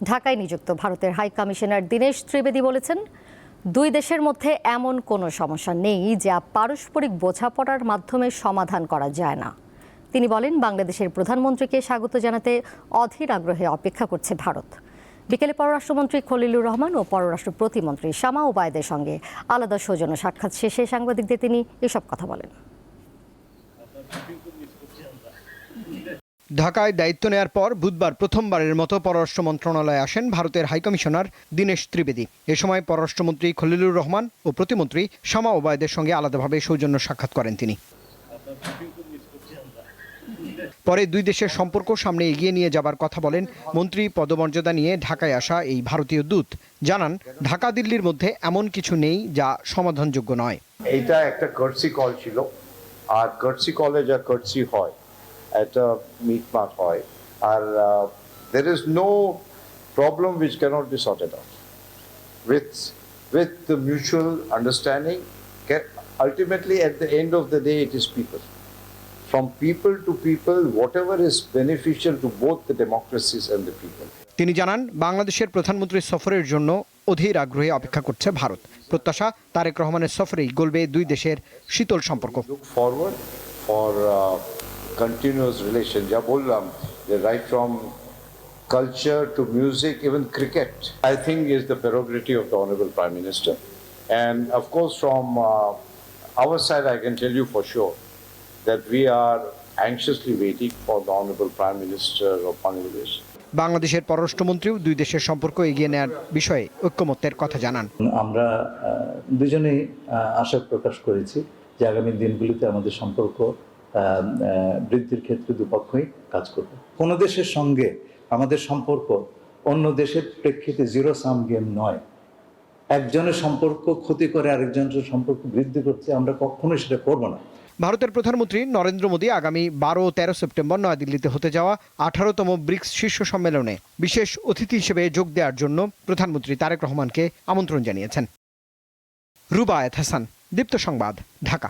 ঢাকায় নিযুক্ত ভারতের হাই কমিশনার দীনেশ ত্রিবেদী বলেছেন, দুই দেশের মধ্যে এমন কোনো সমস্যা নেই যা পারস্পরিক বোঝাপড়ার মাধ্যমে সমাধান করা যায় না। তিনি বলেন, বাংলাদেশের প্রধানমন্ত্রীকে স্বাগত জানাতে অধীর আগ্রহে অপেক্ষা করছে ভারত। বিকেলে পররাষ্ট্রমন্ত্রী খলিলুর রহমান ও পররাষ্ট্র প্রতিমন্ত্রী শামা ওবায়দের সঙ্গে আলাদা সৌজন্য সাক্ষাৎ শেষে সাংবাদিকদের তিনি এসব কথা বলেন। ঢাকায় দায়িত্ব নেয়ার পর বুধবার প্রথমবারের মতো পররাষ্ট্র মন্ত্রণালয়ে আসেন ভারতের হাইকমিশনার দীনেশ ত্রিবেদী। এ সময় পররাষ্ট্রমন্ত্রী খলিলুর রহমান ও প্রতিমন্ত্রী শামা ওবায়দের সঙ্গে আলাদাভাবে সৌজন্য সাক্ষাৎ করেন তিনি। পরে দুই দেশের সম্পর্ক সামনে এগিয়ে নিয়ে যাবার কথা বলেন মন্ত্রী পদমর্যাদা নিয়ে ঢাকায় আসা এই ভারতীয় দূত। জানান, ঢাকা দিল্লির মধ্যে এমন কিছু নেই যা সমাধানযোগ্য নয়। এটা একটা কার্সি কল ছিল, আর কার্সি কলে যা কার্সি হয় একটা মিটমাট হয়, আর there is no problem which cannot be sorted out with the mutual understanding. Ultimately at the end of the day it is people, from people to people, whatever is beneficial to both the democracies and the people. তিনি জানান, বাংলাদেশের প্রধানমন্ত্রীর সফরের জন্য অধীর আগ্রহে অপেক্ষা করছে ভারত। প্রত্যাশা, তারেক রহমানের সফরেই গলবে দুই দেশের শীতল সম্পর্ক। Look forward for continuous relation. যা বললাম, right from culture to music, even cricket, I think is the prerogative of the Honorable Prime Minister. And of course from our side I can tell you for sure that we are anxiously waiting for the Honorable Prime Minister of Bangladesh. বাংলাদেশের পররাষ্ট্রমন্ত্রীও দুই দেশের সম্পর্ক এগিয়ে নেওয়ার বিষয়ে ঐক্যমত্যের কথা জানান। আমরা দুজনেই আশা প্রকাশ করেছি যে আগামী দিনগুলিতে আমাদের সম্পর্ক বৃদ্ধির ক্ষেত্রে দুপক্ষই কাজ করবে। কোনো দেশের সঙ্গে আমাদের সম্পর্ক অন্য দেশের প্রেক্ষিতে জিরো সাম গেম নয়। একজনের সম্পর্ক ক্ষতি করে আরেকজনের সম্পর্ক বৃদ্ধি করতে আমরা কখনোই সেটা করব না। ভারতের প্রধানমন্ত্রী নরেন্দ্র মোদী আগামী 12 ও 13 সেপ্টেম্বর নয়াদিল্লিতে হতে যাওয়া 18তম ব্রিক্স শীর্ষ সম্মেলনে বিশেষ অতিথি হিসেবে যোগ দেওয়ার জন্য প্রধানমন্ত্রী তারেক রহমানকে আমন্ত্রণ জানিয়েছেন। রুবায়েত হাসান, দীপ্ত সংবাদ, ঢাকা।